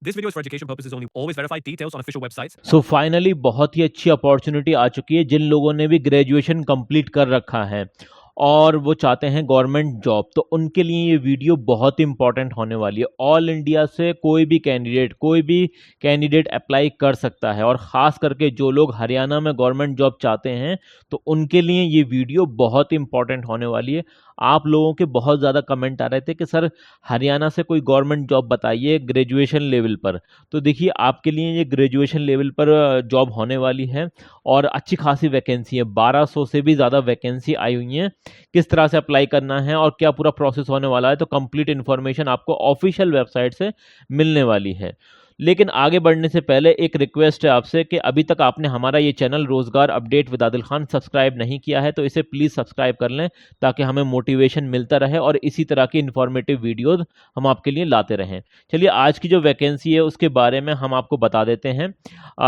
This video is for education purposes only. Always verify details on official websites. So finally बहुत ही अच्छी opportunity आ चुकी है जिन लोगों ने भी ग्रेजुएशन कंप्लीट कर रखा है और वो चाहते हैं गवर्नमेंट जॉब, तो उनके लिए ये वीडियो बहुत इंपॉर्टेंट होने वाली है। ऑल इंडिया से कोई भी कैंडिडेट अप्लाई कर सकता है और ख़ास करके जो लोग हरियाणा में गवर्नमेंट जॉब चाहते हैं तो उनके लिए ये वीडियो बहुत इंपॉर्टेंट होने वाली है। आप लोगों के बहुत ज़्यादा कमेंट आ रहे थे कि सर हरियाणा से कोई गवर्नमेंट जॉब बताइए ग्रेजुएशन लेवल पर। तो देखिए आपके लिए ये ग्रेजुएशन लेवल पर जॉब होने वाली है और अच्छी खासी वैकेंसी है, 1200 से भी ज़्यादा वैकेंसी आई हुई है। किस तरह से अप्लाई करना है और क्या पूरा प्रोसेस होने वाला है, तो कंप्लीट इन्फॉर्मेशन आपको ऑफिशियल वेबसाइट से मिलने वाली है। लेकिन आगे बढ़ने से पहले एक रिक्वेस्ट है आपसे कि अभी तक आपने हमारा ये चैनल रोज़गार update with Adil Khan subscribe नहीं किया है तो इसे प्लीज़ सब्सक्राइब कर लें ताकि हमें मोटिवेशन मिलता रहे और इसी तरह की इन्फॉर्मेटिव वीडियोज़ हम आपके लिए लाते रहें। चलिए आज की जो वैकेंसी है उसके बारे में हम आपको बता देते हैं।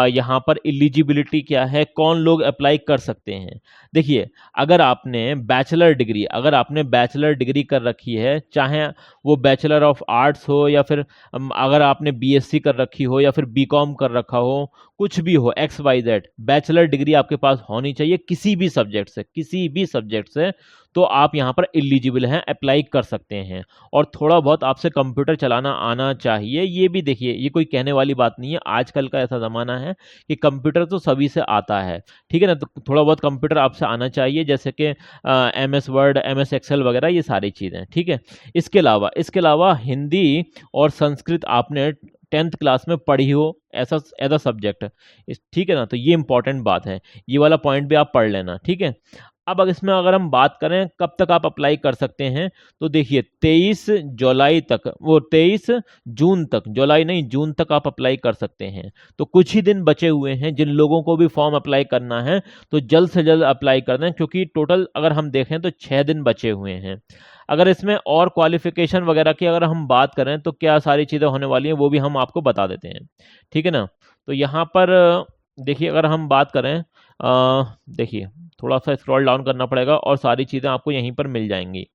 यहाँ पर एलिजिबिलिटी क्या है, कौन लोग अप्लाई कर सकते हैं। देखिए अगर आपने बैचलर डिग्री कर रखी है, चाहे वो बैचलर ऑफ आर्ट्स हो या फिर अगर आपने बीएससी कर रखी हो या फिर बीकॉम कर रखा हो, कुछ भी हो, XYZ बैचलर डिग्री आपके पास होनी चाहिए किसी भी सब्जेक्ट से तो आप यहाँ पर एलिजिबल हैं, अप्लाई कर सकते हैं। और थोड़ा बहुत आपसे कंप्यूटर चलाना आना चाहिए। ये भी देखिए ये कोई कहने वाली बात नहीं है, आजकल का ऐसा ज़माना है कि कंप्यूटर तो सभी से आता है, ठीक है ना। तो थोड़ा बहुत कंप्यूटर आपसे आना चाहिए जैसे कि MS वर्ड, MS एक्सेल वगैरह ये सारी चीज़ें, ठीक है। इसके अलावा हिंदी और संस्कृत आपने 10th क्लास में पढ़ी हो ऐसा एज अ सब्जेक्ट, ठीक है ना। तो ये इंपॉर्टेंट बात है, ये वाला पॉइंट भी आप पढ़ लेना, ठीक है। अब अगर हम बात करें कब तक आप अप्लाई कर सकते हैं, तो देखिए 23 जून तक आप अप्लाई कर सकते हैं। तो कुछ ही दिन बचे हुए हैं, जिन लोगों को भी फॉर्म अप्लाई करना है तो जल्द से जल्द अप्लाई कर दें क्योंकि टोटल अगर हम देखें तो 6 दिन बचे हुए हैं। अगर इसमें और क्वालिफिकेशन वगैरह की अगर हम बात करें तो क्या सारी चीज़ें होने वाली हैं वो भी हम आपको बता देते हैं, ठीक है ना। तो यहाँ पर देखिए अगर हम बात करें, देखिए थोड़ा सा स्क्रॉल डाउन करना पड़ेगा और सारी चीज़ें आपको यहीं पर मिल जाएंगी।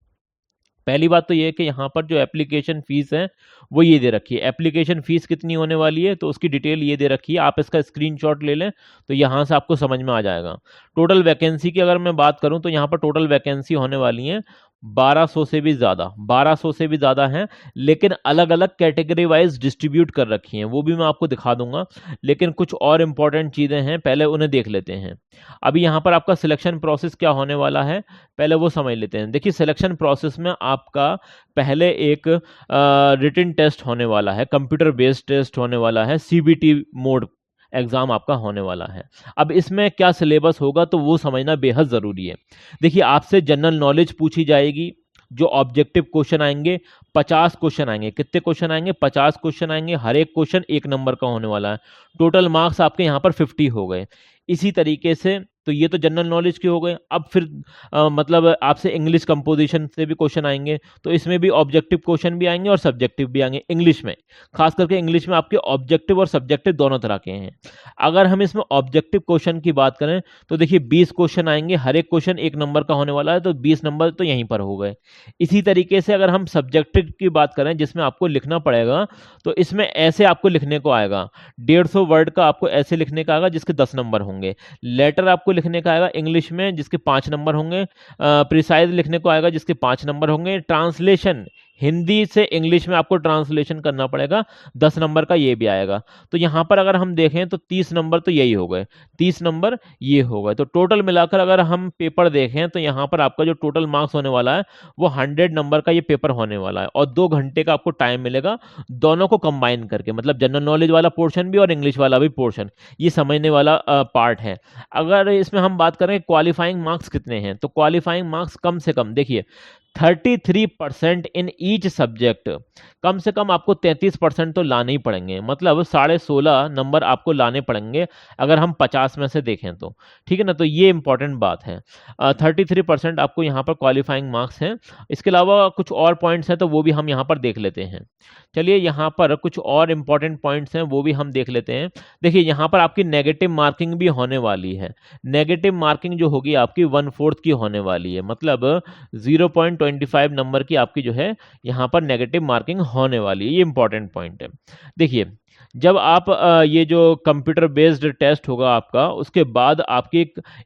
पहली बात तो ये है कि यहाँ पर जो एप्लीकेशन फ़ीस है वो ये दे रखी है। एप्लीकेशन फ़ीस कितनी होने वाली है तो उसकी डिटेल ये दे रखी है, आप इसका स्क्रीनशॉट ले लें तो यहाँ से आपको समझ में आ जाएगा। टोटल वैकेंसी की अगर मैं बात करूँ तो यहाँ पर टोटल वैकेंसी होने वाली है 1200 से भी ज़्यादा हैं, लेकिन अलग अलग कैटेगरी वाइज डिस्ट्रीब्यूट कर रखी हैं, वो भी मैं आपको दिखा दूंगा। लेकिन कुछ और इम्पॉर्टेंट चीज़ें हैं, पहले उन्हें देख लेते हैं। अभी यहाँ पर आपका सिलेक्शन प्रोसेस क्या होने वाला है पहले वो समझ लेते हैं। देखिए सिलेक्शन प्रोसेस में आपका पहले एक रिटन टेस्ट होने वाला है, कंप्यूटर बेस्ड टेस्ट होने वाला है, CBT मोड एग्ज़ाम आपका होने वाला है। अब इसमें क्या सिलेबस होगा तो वो समझना बेहद ज़रूरी है। देखिए आपसे जनरल नॉलेज पूछी जाएगी, जो ऑब्जेक्टिव क्वेश्चन आएंगे 50 क्वेश्चन आएंगे। कितने क्वेश्चन आएंगे? 50 क्वेश्चन आएंगे, हर एक क्वेश्चन 1 नंबर का होने वाला है। टोटल मार्क्स आपके यहाँ पर 50 हो गए। इसी तरीके से तो ये तो जनरल नॉलेज के हो गए। अब फिर मतलब आपसे इंग्लिश कंपोजिशन से भी क्वेश्चन आएंगे, तो इसमें भी ऑब्जेक्टिव क्वेश्चन भी आएंगे और सब्जेक्टिव भी आएंगे। इंग्लिश में खास करके इंग्लिश में आपके ऑब्जेक्टिव और सब्जेक्टिव दोनों तरह के हैं। अगर हम इसमें ऑब्जेक्टिव क्वेश्चन की बात करें तो देखिए 20 क्वेश्चन आएंगे, हर एक क्वेश्चन 1 नंबर का होने वाला है, तो 20 नंबर तो यहीं पर हो गए। इसी तरीके से अगर हम सब्जेक्टिव की बात करें जिसमें आपको लिखना पड़ेगा, तो इसमें ऐसे आपको लिखने को आएगा 150 वर्ड का आपको ऐसे लिखने का आएगा जिसके 10 नंबर होंगे। लेटर आपको लिखने का आएगा इंग्लिश में जिसके 5 नंबर होंगे। प्रिसाइज लिखने को आएगा जिसके 5 नंबर होंगे। ट्रांसलेशन हिंदी से इंग्लिश में आपको ट्रांसलेशन करना पड़ेगा, 10 नंबर का ये भी आएगा। तो यहाँ पर अगर हम देखें तो 30 नंबर तो यही हो गए, 30 नंबर ये हो गए। तो टोटल मिलाकर अगर हम पेपर देखें तो यहाँ पर आपका जो टोटल मार्क्स होने वाला है वो 100 नंबर का ये पेपर होने वाला है और 2 घंटे का आपको टाइम मिलेगा दोनों को कंबाइन करके, मतलब जनरल नॉलेज वाला पोर्शन भी और इंग्लिश वाला भी पोर्शन, ये समझने वाला पार्ट है। अगर इसमें हम बात करें क्वालिफाइंग मार्क्स कितने हैं, तो क्वालिफाइंग मार्क्स कम से कम देखिए 33% इन ईच सब्जेक्ट, कम से कम आपको 33% तो लाने ही पड़ेंगे, मतलब 16.5 नंबर आपको लाने पड़ेंगे अगर हम 50 में से देखें तो, ठीक है ना। तो ये इंपॉर्टेंट बात है। 33% आपको यहाँ पर क्वालिफाइंग मार्क्स हैं। इसके अलावा कुछ और पॉइंट्स हैं तो वो भी हम यहाँ पर देख लेते हैं। चलिए यहाँ पर कुछ और इंपॉर्टेंट पॉइंट्स हैं वो भी हम देख लेते हैं। देखिए यहाँ पर आपकी नेगेटिव मार्किंग भी होने वाली है। नेगेटिव मार्किंग जो होगी आपकी 1/4 की होने वाली है, मतलब 0.25 नंबर की आपकी जो है यहाँ पर नेगेटिव मार्किंग होने वाली है। ये इंपॉर्टेंट पॉइंट है। देखिए जब आप ये जो कंप्यूटर बेस्ड टेस्ट होगा आपका, उसके बाद आपकी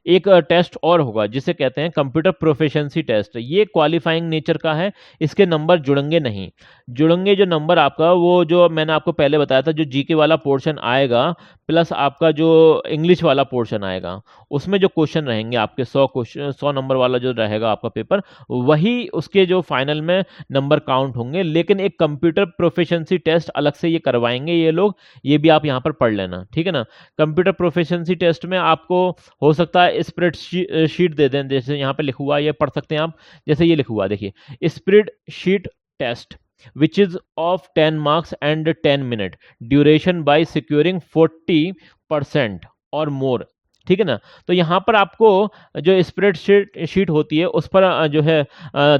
एक टेस्ट और होगा जिसे कहते हैं कंप्यूटर प्रोफिशिएंसी टेस्ट। ये क्वालिफाइंग नेचर का है, इसके नंबर जुड़ेंगे नहीं। जुड़ेंगे जो नंबर आपका, वो जो मैंने आपको पहले बताया था, जो जीके वाला पोर्शन आएगा प्लस आपका जो इंग्लिश वाला पोर्शन आएगा, उसमें जो क्वेश्चन रहेंगे आपके 100 नंबर वाला जो रहेगा आपका पेपर, वही उसके जो फाइनल में नंबर काउंट होंगे। लेकिन एक कंप्यूटर प्रोफिशिएंसी टेस्ट अलग से ये करवाएंगे ये लोग, ये भी आप यहाँ पर पढ़ लेना, ठीक है ना। कंप्यूटर प्रोफिशिएंसी टेस्ट में आपको हो सकता है स्प्रेड शीट दे दें, जैसे यहाँ पे लिखा हुआ है, ये पढ़ सकते हैं आप। जैसे ये लिखा हुआ है, देखिए, spread sheet test which is of 10 marks and 10 minute duration by securing 40% or more, ठीक है ना। तो यहाँ पर आपको जो स्प्रेड शीट होती है उस पर जो है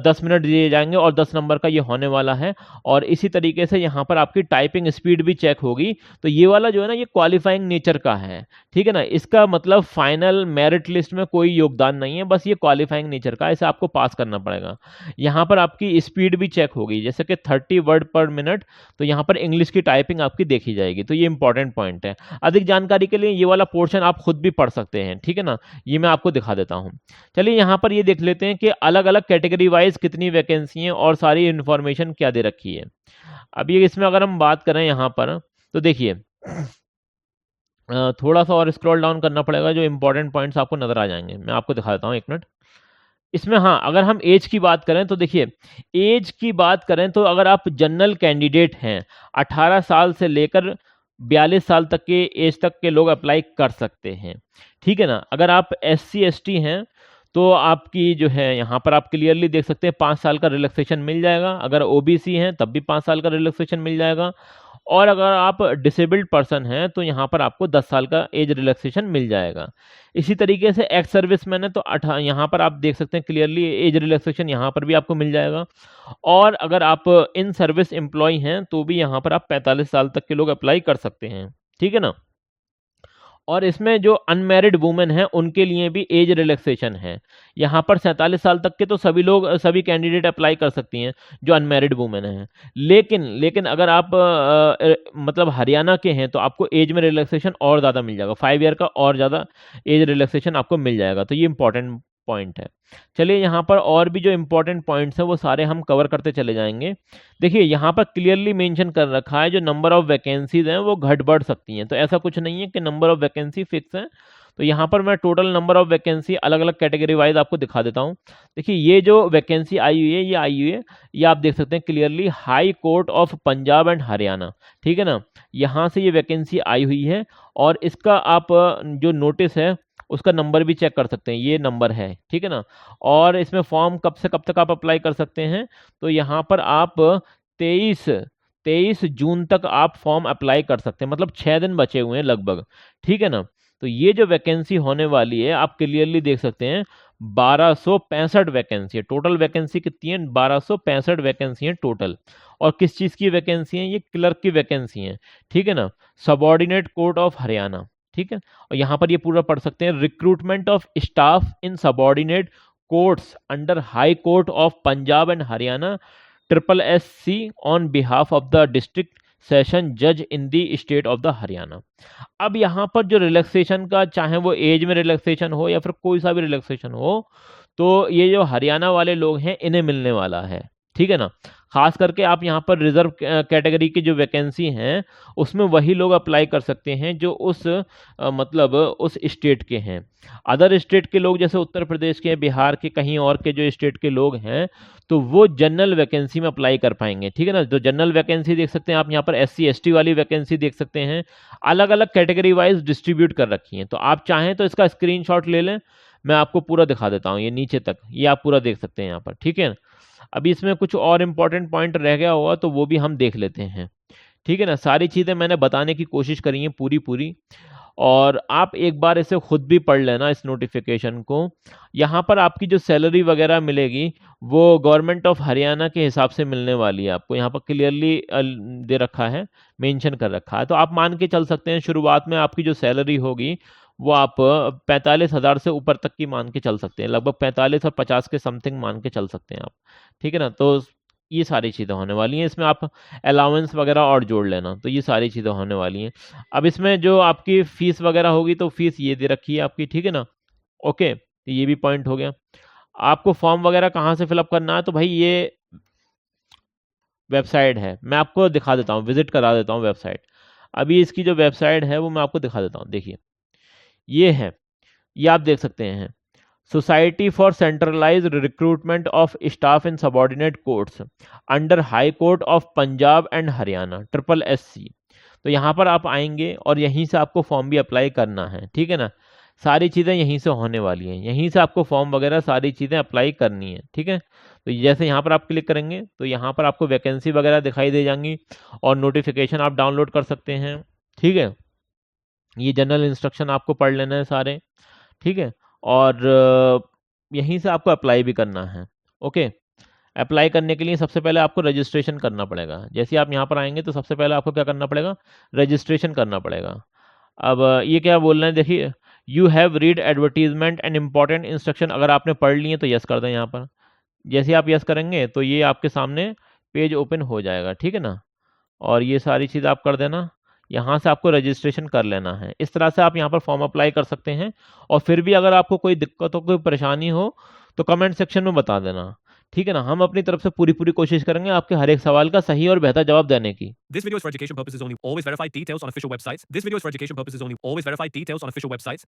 10 मिनट दिए जाएंगे और 10 नंबर का ये होने वाला है। और इसी तरीके से यहाँ पर आपकी टाइपिंग स्पीड भी चेक होगी। तो ये वाला जो है ना, ये क्वालिफाइंग नेचर का है, ठीक है ना। इसका मतलब फाइनल मेरिट लिस्ट में कोई योगदान नहीं है, बस ये क्वालिफाइंग नेचर का है, इसे आपको पास करना पड़ेगा। यहाँ पर आपकी स्पीड भी चेक होगी, जैसे कि 30 वर्ड पर मिनट, तो यहाँ पर इंग्लिश की टाइपिंग आपकी देखी जाएगी। तो ये इंपॉर्टेंट पॉइंट है। अधिक जानकारी के लिए ये वाला पोर्शन आप खुद भी पढ़ सकते हैं, ठीक है ना। ये मैं आपको दिखा देता हूँ। चलिए यहाँ पर ये देख लेते हैं कि अलग अलग कैटेगरी वाइज कितनी वैकेंसी हैं और सारी इंफॉर्मेशन क्या दे रखी है। अब ये इसमें अगर हम बात करें यहाँ पर, तो देखिए थोड़ा सा और स्क्रॉल डाउन करना पड़ेगा, जो इंपॉर्टेंट पॉइंट्स आपको नजर आ जाएंगे। मैं आपको दिखा देता हूँ, एक मिनट। इसमें हाँ, अगर हम एज की बात करें तो देखिए, एज की बात करें तो अगर आप जनरल कैंडिडेट हैं, 18 साल से लेकर 42 साल तक के एज तक के लोग अप्लाई कर सकते हैं, ठीक है ना। अगर आप SC ST हैं तो आपकी जो है यहाँ पर आप क्लियरली देख सकते हैं 5 साल का रिलैक्सेशन मिल जाएगा। अगर OBC हैं तब भी 5 साल का रिलैक्सेशन मिल जाएगा। और अगर आप डिसेबल्ड पर्सन हैं तो यहाँ पर आपको 10 साल का एज रिलैक्सेशन मिल जाएगा। इसी तरीके से एक्स सर्विस मैन है तो यहाँ पर आप देख सकते हैं क्लियरली एज रिलैक्सेशन यहाँ पर भी आपको मिल जाएगा। और अगर आप इन सर्विस एम्प्लॉय हैं तो भी यहाँ पर आप 45 साल तक के लोग अप्लाई कर सकते हैं, ठीक है ना। और इसमें जो अनमैरिड वुमेन है उनके लिए भी एज रिलैक्सेशन है। यहाँ पर 47 साल तक के तो सभी लोग, सभी कैंडिडेट अप्लाई कर सकती हैं जो अनमैरिड वुमेन हैं। लेकिन अगर आप मतलब हरियाणा के हैं तो आपको एज में रिलैक्सेशन और ज़्यादा मिल जाएगा, 5 ईयर का और ज़्यादा एज रिलैक्सेशन आपको मिल जाएगा। तो ये इंपॉर्टेंट पॉइंट है। चलिए यहाँ पर और भी जो इंपॉर्टेंट पॉइंट्स हैं वो सारे हम कवर करते चले जाएंगे। देखिए यहाँ पर क्लियरली मेंशन कर रखा है जो नंबर ऑफ वैकेंसीज हैं वो घट बढ़ सकती हैं। तो ऐसा कुछ नहीं है कि नंबर ऑफ वैकेंसी फिक्स है। तो यहाँ पर मैं टोटल नंबर ऑफ वैकेंसी अलग अलग कैटेगरी वाइज आपको दिखा देता हूँ। देखिए ये जो वैकेंसी आई हुई है, ये आई हुई है, ये आप देख सकते हैं clearly, high court of Punjab and Haryana, ठीक है ना। यहाँ से ये वैकेंसी आई हुई है और इसका आप जो नोटिस है उसका नंबर भी चेक कर सकते हैं, ये नंबर है, ठीक है ना। और इसमें फॉर्म कब से कब तक आप अप्लाई कर सकते हैं, तो यहाँ पर आप 23 जून तक आप फॉर्म अप्लाई कर सकते हैं, मतलब 6 दिन बचे हुए हैं लगभग, ठीक है ना। तो ये जो वैकेंसी होने वाली है आप क्लियरली देख सकते हैं, 1265 वैकेंसी है। टोटल वैकेंसी कितनी है? 1265 वैकेंसी है टोटल। और किस चीज़ की वैकेंसी है? ये क्लर्क की वैकेंसी है, ठीक है ना। सबऑर्डिनेट कोर्ट ऑफ हरियाणा, ठीक है। और यहाँ पर ये पूरा पढ़ सकते हैं, recruitment of staff in subordinate courts under high court of Punjab and Haryana SSC on behalf of the district session जज in the state of the Haryana. अब यहाँ पर जो रिलैक्सेशन का, चाहे वो एज में रिलैक्सेशन हो या फिर कोई सा भी रिलैक्सेशन हो, तो ये जो हरियाणा वाले लोग हैं इन्हें मिलने वाला है, ठीक है ना। खास करके आप यहाँ पर रिजर्व कैटेगरी की जो वैकेंसी हैं उसमें वही लोग अप्लाई कर सकते हैं जो उस मतलब उस स्टेट के हैं। अदर स्टेट के लोग जैसे उत्तर प्रदेश के, बिहार के, कहीं और के जो स्टेट के लोग हैं तो वो जनरल वैकेंसी में अप्लाई कर पाएंगे, ठीक है ना। तो जनरल वैकेंसी देख सकते हैं आप यहाँ पर, SC ST वाली वैकेंसी देख सकते हैं, अलग अलग कैटेगरी वाइज डिस्ट्रीब्यूट कर रखी हैं। तो आप चाहें तो इसका स्क्रीनशॉट ले लें, मैं आपको पूरा दिखा देता हूँ, ये नीचे तक ये आप पूरा देख सकते हैं यहाँ पर, ठीक है। अभी इसमें कुछ और इम्पोर्टेंट पॉइंट रह गया होगा तो वो भी हम देख लेते हैं, ठीक है ना। सारी चीज़ें मैंने बताने की कोशिश करी हैं पूरी पूरी, और आप एक बार इसे खुद भी पढ़ लेना इस नोटिफिकेशन को। यहाँ पर आपकी जो सैलरी वगैरह मिलेगी वो गवर्नमेंट ऑफ हरियाणा के हिसाब से मिलने वाली है आपको, यहाँ पर क्लियरली दे रखा है, मेंशन कर रखा है। तो आप मान के चल सकते हैं शुरुआत में आपकी जो सैलरी होगी वो आप 45,000 से ऊपर तक की मान के चल सकते हैं, लगभग 45 और 50 के समथिंग मान के चल सकते हैं आप, ठीक है ना। तो ये सारी चीज़ें होने वाली हैं। इसमें आप अलाउंस वगैरह और जोड़ लेना, तो ये सारी चीज़ें होने वाली हैं। अब इसमें जो आपकी फ़ीस वगैरह होगी तो फ़ीस ये दे रखी है आपकी, ठीक है ना? ओके, तो ये भी पॉइंट हो गया। आपको फॉर्म वगैरह कहाँ से फिलअप करना है, तो भाई ये वेबसाइट है, मैं आपको दिखा देता हूँ, विजिट करा देता हूँ वेबसाइट। अभी इसकी जो वेबसाइट है वो मैं आपको दिखा देता हूँ, देखिए ये है, ये आप देख सकते हैं, society for centralised recruitment of staff in subordinate courts under high court of Punjab and Haryana SSC। तो यहाँ पर आप आएंगे और यहीं से आपको फॉर्म भी अप्लाई करना है, ठीक है ना? सारी चीज़ें यहीं से होने वाली हैं, यहीं से आपको फॉर्म वगैरह सारी चीज़ें अप्लाई करनी है, ठीक है? तो जैसे यहाँ पर आप क्लिक करेंगे तो यहाँ पर आपको वैकेंसी वगैरह दिखाई दे जाएंगी और नोटिफिकेशन आप डाउनलोड कर सकते हैं, ठीक है? ये जनरल इंस्ट्रक्शन आपको पढ़ लेना है सारे, ठीक है? और यहीं से आपको अप्लाई भी करना है। ओके, अप्लाई करने के लिए सबसे पहले आपको रजिस्ट्रेशन करना पड़ेगा। जैसे आप यहाँ पर आएंगे तो सबसे पहले आपको क्या करना पड़ेगा, रजिस्ट्रेशन करना पड़ेगा। अब ये क्या बोल रहे हैं, देखिए, you have read advertisement and important instruction, अगर आपने पढ़ लिए तो यस कर दें यहाँ पर। जैसे आप यस करेंगे तो ये आपके सामने पेज ओपन हो जाएगा, ठीक है ना? और ये सारी चीज़ आप कर देना, यहाँ से आपको रजिस्ट्रेशन कर लेना है। इस तरह से आप यहाँ पर फॉर्म अप्लाई कर सकते हैं। और फिर भी अगर आपको कोई दिक्कत हो, कोई परेशानी हो तो कमेंट सेक्शन में बता देना, ठीक है ना? हम अपनी तरफ से पूरी कोशिश करेंगे आपके हर एक सवाल का सही और बेहतर जवाब देने की। This video is for education purposes only. Always verify details on official websites. This video is for education purposes only. Always verify details on official websites.